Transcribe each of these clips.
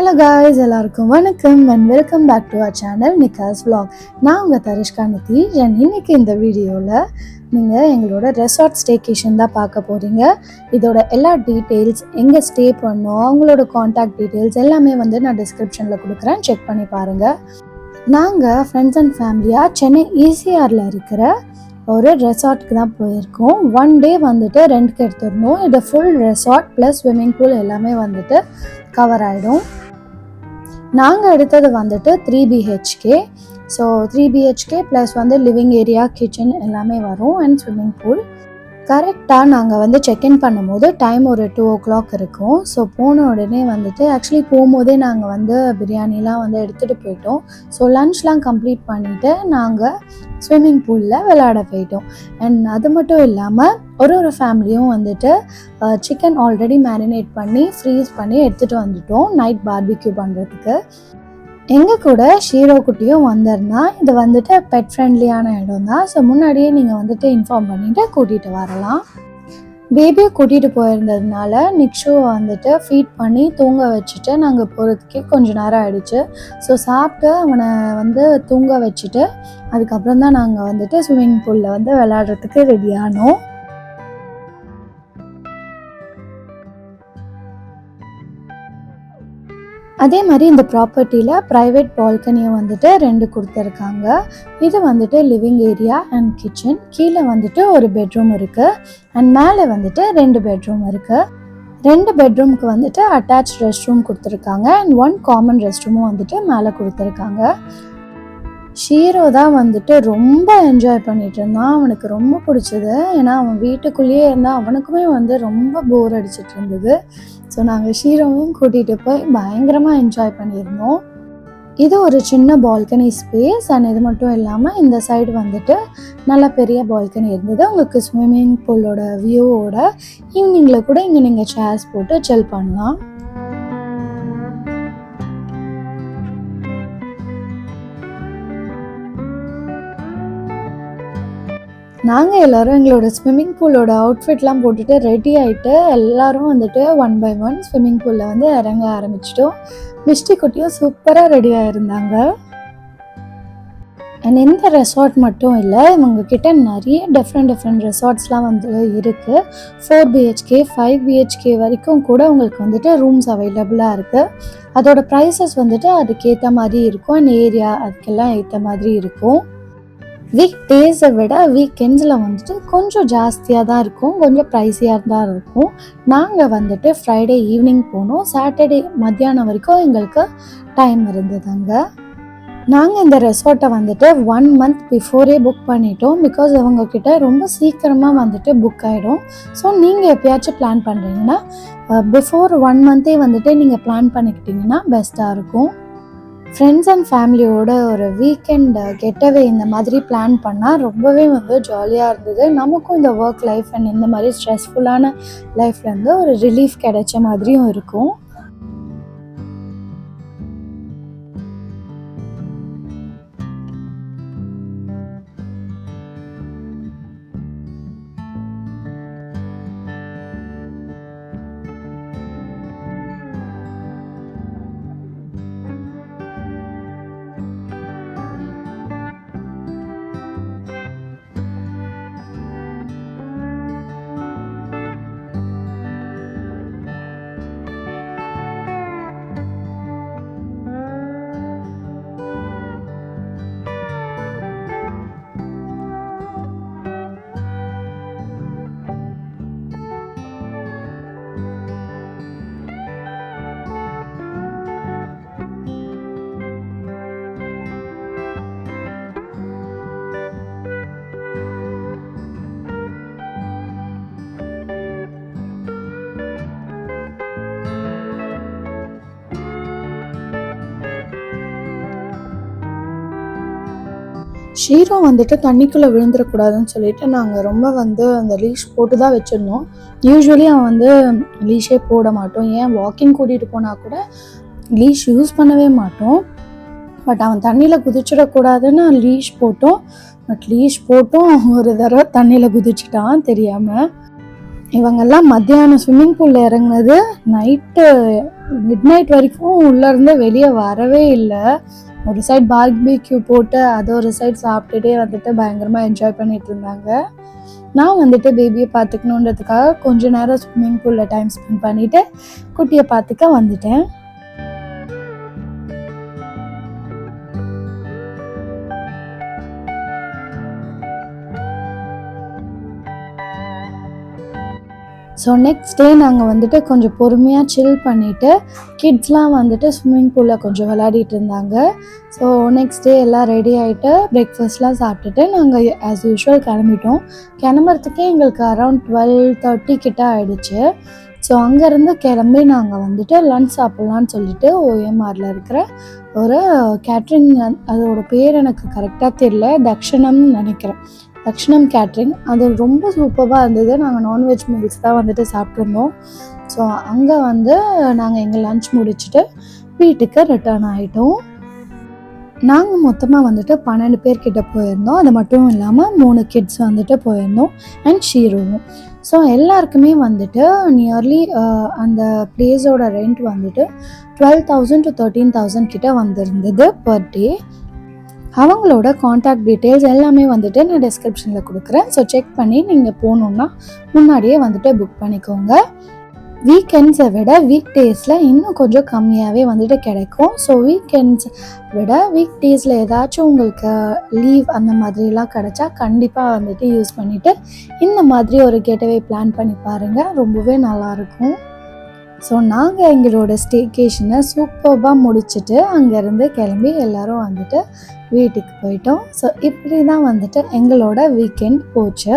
Hello guys, எல்லாருக்கும் வணக்கம் and welcome back to our channel Nikka's vlog. நான் உங்கள் தரிஷ்கா நிதிஷ். அண்ட் இன்னைக்கு இந்த வீடியோவில் நீங்கள் எங்களோட ரெசார்ட் ஸ்டேகேஷன் தான் பார்க்க போகிறீங்க. இதோட எல்லா டீட்டெயில்ஸ், எங்கே ஸ்டே பண்ணோம், அவங்களோட காண்டாக்ட் டீட்டெயில்ஸ் எல்லாமே நான் டிஸ்கிரிப்ஷனில் கொடுக்குறேன், செக் பண்ணி பாருங்கள். நாங்கள் ஃப்ரெண்ட்ஸ் அண்ட் ஃபேமிலியாக சென்னை ஈசிஆரில் இருக்கிற ஒரு ரெசார்ட்டுக்கு தான் போயிருக்கோம். ஒன் டே ரெண்ட்க்கு எடுத்துருந்தோம். இது full resort plus swimming pool எல்லாமே கவர் ஆகிடும். நாங்கள் எடுத்தது 3 BHK. So 3 BHK plus living area, kitchen எல்லாமே வரும் அண்ட் ஸ்விம்மிங் பூல். கரெக்டாக நாங்கள் செக்இன் பண்ணும்போது டைம் ஒரு 2 o'clock இருக்கும். ஸோ போன உடனே ஆக்சுவலி போகும்போதே நாங்கள் பிரியாணிலாம் எடுத்துகிட்டு போயிட்டோம். ஸோ லன்ச்லாம் கம்ப்ளீட் பண்ணிவிட்டு நாங்கள் ஸ்விம்மிங் பூலில் விளையாட போயிட்டோம். அண்ட் அது மட்டும் இல்லாமல் ஒரு ஃபேமிலியும் சிக்கன் ஆல்ரெடி மேரினேட் பண்ணி ஃப்ரீஸ் பண்ணி எடுத்துகிட்டு வந்துட்டோம் நைட் பார்பிக்யூ பண்ணுறதுக்கு. எங்கள் கூட ஷீரோ குட்டியும் வந்திருந்தா. இது பெட் ஃப்ரெண்ட்லியான இடம் தான். ஸோ முன்னாடியே நீங்கள் இன்ஃபார்ம் பண்ணிவிட்டு கூட்டிகிட்டு வரலாம். பேபியை கூட்டிகிட்டு போயிருந்ததுனால நிக்ஷுவை ஃபீட் பண்ணி தூங்க வச்சுட்டு நாங்கள் போகிறதுக்கே கொஞ்சம் நேரம் ஆகிடுச்சு. ஸோ சாப்பிட்டு அவனை தூங்க வச்சுட்டு அதுக்கப்புறம் தான் நாங்கள் ஸ்விம்மிங் பூலில் விளையாடுறதுக்கு ரெடி ஆனோம். அதே மாதிரி இந்த ப்ராப்பர்ட்டியில் ப்ரைவேட் பால்கனியை 2 கொடுத்துருக்காங்க. இது லிவிங் ஏரியா அண்ட் கிச்சன். கீழே ஒரு பெட்ரூம் இருக்குது அண்ட் மேலே 2 பெட்ரூம் இருக்குது. 2 பெட்ரூமுக்கு அட்டாச் ரெஸ்ட் ரூம் கொடுத்துருக்காங்க அண்ட் 1 காமன் ரெஸ்ட் ரூமும் மேலே கொடுத்துருக்காங்க. ஷீரோ தான் ரொம்ப என்ஜாய் பண்ணிட்டு இருந்தான். அவனுக்கு ரொம்ப பிடிச்சது. ஏன்னா அவன் வீட்டுக்குள்ளேயே இருந்தால் அவனுக்குமே ரொம்ப போர் அடிச்சிட்டு இருந்தது. ஸோ நாங்கள் ஷீரோவையும் கூட்டிகிட்டு போய் பயங்கரமாக என்ஜாய் பண்ணியிருந்தோம். இது ஒரு சின்ன பால்கனி ஸ்பேஸ் அண்ட் இது மட்டும் இல்லாமல் இந்த சைடு நல்ல பெரிய பால்கனி இருந்தது. உங்களுக்கு ஸ்விம்மிங் பூலோட வியூவோட ஈவினிங்கில் கூட இங்கே நீங்கள் சேர்ஸ் போட்டு சில் பண்ணலாம். நாங்கள் எல்லோரும் எங்களோட ஸ்விம்மிங் பூலோட அவுட்ஃபிட்லாம் போட்டுட்டு ரெடி ஆகிட்டு எல்லோரும் 1 by 1 ஸ்விம்மிங் பூலில் இறங்க ஆரம்பிச்சிட்டோம். மிஷ்டி குட்டியும் சூப்பராக ரெடியாக இருந்தாங்க. அண்ட் இந்த ரெசார்ட் மட்டும் இல்லை, இவங்கக்கிட்ட நிறைய டிஃப்ரெண்ட் ரெசார்ட்ஸ்லாம் இருக்குது. 4 BHK 5 BHK வரைக்கும் கூட உங்களுக்கு ரூம்ஸ் அவைலபிளாக இருக்குது. அதோட ப்ரைஸஸ் அதுக்கேற்ற மாதிரி இருக்கும் அண்ட் ஏரியா அதுக்கெல்லாம் ஏற்ற மாதிரி இருக்கும். வீக் டேஸை விட வீக்கெண்ட்ஸில் கொஞ்சம் ஜாஸ்தியாக தான் இருக்கும், கொஞ்சம் ப்ரைஸியாக தான் இருக்கும். நாங்கள் ஃப்ரைடே ஈவினிங் போனோம். சாட்டர்டே மத்தியானம் வரைக்கும் எங்களுக்கு டைம் இருந்ததுங்க. நாங்கள் இந்த ரெசார்ட்டை 1 month பிஃபோரே புக் பண்ணிட்டோம். பிகாஸ் இவங்கக்கிட்ட ரொம்ப சீக்கிரமாக புக் ஆகிடும். ஸோ நீங்கள் எப்பயாச்சும் பிளான் பண்ணுறீங்கன்னா பிஃபோர் 1 month நீங்கள் பிளான் பண்ணிக்கிட்டிங்கன்னா பெஸ்ட்டாக இருக்கும். ஃப்ரெண்ட்ஸ் அண்ட் ஃபேமிலியோட ஒரு வீக்கெண்ட் கெட்டவே இந்த மாதிரி பிளான் பண்ணால் ரொம்பவே ஜாலியாக இருந்தது. நமக்கும் இந்த ஒர்க் லைஃப் அண்ட் இந்த மாதிரி ஸ்ட்ரெஸ்ஃபுல்லான லைஃப்லேருந்து ஒரு ரிலீஃப் கிடைச்ச மாதிரியும் இருக்கும். ஷீரோ தண்ணிக்குள்ளே விழுந்துடக்கூடாதுன்னு சொல்லிட்டு நாங்கள் ரொம்ப அந்த லீஷ் போட்டு தான் வச்சுருந்தோம். யூஸ்வலி அவன் லீஷே போட மாட்டோம். ஏன் வாக்கிங் கூட்டிகிட்டு போனால் கூட லீஷ் யூஸ் பண்ணவே மாட்டோம். பட் அவன் தண்ணியில் குதிச்சிடக்கூடாதுன்னு லீஷ் போட்டோம். பட் லீஷ் போட்டும் ஒரு தடவை தண்ணியில் குதிச்சிட்டான் தெரியாமல். இவங்கெல்லாம் மத்தியானம் ஸ்விம்மிங் பூலில் இறங்குனது நைட்டு மிட் நைட் வரைக்கும் உள்ளேருந்து வெளியே வரவே இல்லை. ஒரு சைட் பார்பிக்யூ போட்டு அது ஒரு சைட் சாப்பிட்டுட்டே வந்துட்டு பயங்கரமாக என்ஜாய் பண்ணிட்டு இருந்தாங்க. நான் வந்துட்டு பேபியை பார்த்துக்கணுன்றதுக்காக கொஞ்ச நேரம் ஸ்விம்மிங் பூலில் டைம் ஸ்பெண்ட் பண்ணிவிட்டு குட்டியை பார்த்துக்க வந்துட்டேன். ஸோ நெக்ஸ்ட் டே நாங்கள் வந்துட்டு கொஞ்சம் பொறுமையாக சில் பண்ணிவிட்டு கிட்ஸ்லாம் வந்துட்டு ஸ்விம்மிங் பூலில் கொஞ்சம் விளையாடிட்டு இருந்தாங்க. ஸோ நெக்ஸ்ட் டே எல்லாம் ரெடி ஆகிட்டு பிரேக்ஃபாஸ்ட்லாம் சாப்பிட்டுட்டு நாங்கள் ஆஸ் யூஷுவல் கிளம்பிட்டோம். கிளம்புறதுக்கே எங்களுக்கு அரௌண்ட் 12:30 கிட்ட ஆகிடுச்சு. ஸோ அங்கேருந்து கிளம்பி நாங்கள் வந்துட்டு லன்ச் சாப்பிட்லான்னு சொல்லிட்டு OMRல இருக்கிற ஒரு கேட்ரிங், அதோட பேர் எனக்கு கரெக்டாக தெரியல, தக்ஷணம்னு நினைக்கிறேன், தக்ஷணம் கேட்ரிங். அது ரொம்ப சூப்பராக இருந்தது. நாங்கள் நான்வெஜ் மீல்ஸ் தான் வந்துட்டு சாப்பிட்ருந்தோம். ஸோ அங்கே வந்து நாங்கள் எங்கள் லன்ச் முடிச்சுட்டு வீட்டுக்கு ரிட்டர்ன் ஆகிட்டோம். நாங்கள் மொத்தமாக வந்துட்டு 12 பேர்கிட்ட போயிருந்தோம். அது மட்டும் இல்லாமல் 3 கிட்ஸ் வந்துட்டு போயிருந்தோம் அண்ட் ஷீரோவும். ஸோ எல்லாருக்குமே வந்துட்டு நியர்லி அந்த பிளேஸோட ரெண்ட் வந்துட்டு 12,000 to 13,000 கிட்ட வந்திருந்தது பர் டே. அவங்களோட காண்டாக்ட் டீட்டெயில்ஸ் எல்லாமே வந்துட்டு நான் டிஸ்கிரிப்ஷனில் கொடுக்குறேன். ஸோ செக் பண்ணி நீங்கள் போகணுன்னா முன்னாடியே வந்துட்டு புக் பண்ணிக்கோங்க. வீக்கெண்ட்ஸை விட வீக் டேஸில் இன்னும் கொஞ்சம் கம்மியாகவே வந்துட்டு கிடைக்கும். ஸோ வீக்கெண்ட்ஸ் விட வீக் டேஸில் ஏதாச்சும் உங்களுக்கு லீவ் அந்த மாதிரிலாம் கிடச்சா கண்டிப்பாக வந்துட்டு யூஸ் பண்ணிவிட்டு இந்த மாதிரி ஒரு கெட்டவே பிளான் பண்ணி பாருங்கள், ரொம்பவே நல்லாயிருக்கும். ஸோ நாங்கள் எங்களோட ஸ்டேகேஷனை சூப்பராக முடிச்சுட்டு அங்கேருந்து கிளம்பி எல்லோரும் வந்துட்டு வீட்டுக்கு போயிட்டோம். ஸோ இப்படி தான் வந்துட்டு எங்களோட வீக்கெண்ட் போச்சு.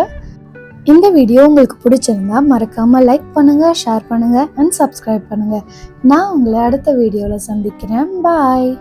இந்த வீடியோ உங்களுக்கு பிடிச்சிருந்தா மறக்காமல் லைக் பண்ணுங்கள், ஷேர் பண்ணுங்கள் அண்ட் சப்ஸ்கிரைப் பண்ணுங்கள். நான் உங்களை அடுத்த வீடியோவில் சந்திக்கிறேன். பாய்.